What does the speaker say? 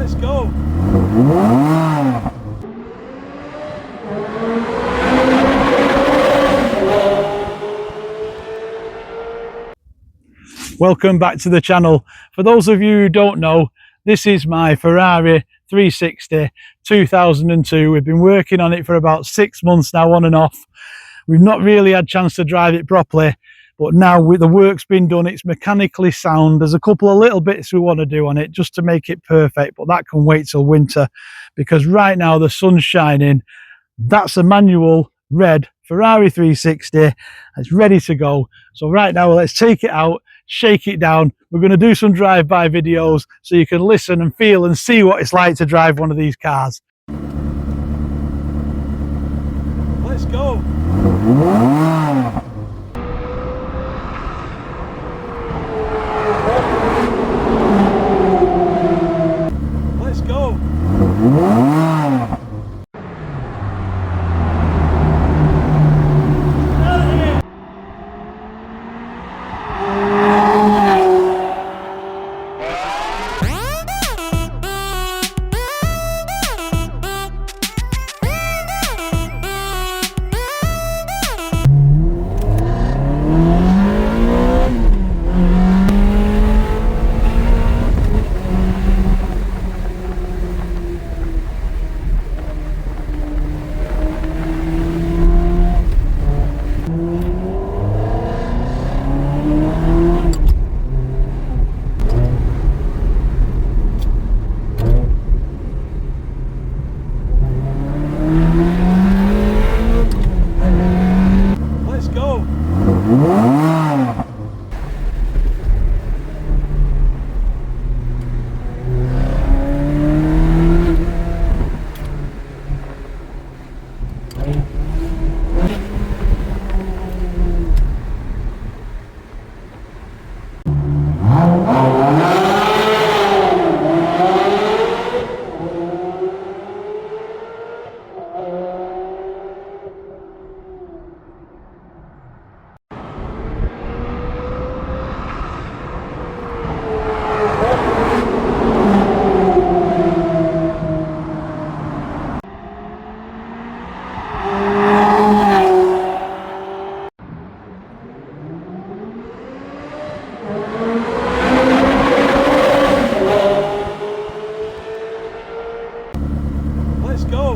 Let's go. Welcome back to the channel. For those of you who don't know, this is my Ferrari 360 2002. We've been working on it for about 6 months now, on and off. We've not really had a chance to drive it properly, but now with the work's been done, it's mechanically sound. There's a couple of little bits we want to do on it just to make it perfect, but that can wait till winter, because right now the sun's shining. That's a manual red Ferrari 360. It's ready to go. So right now, let's take it out, shake it down. We're going to do some drive-by videos so you can listen and feel and see what it's like to drive one of these cars. Let's go. Let's go. Let's go.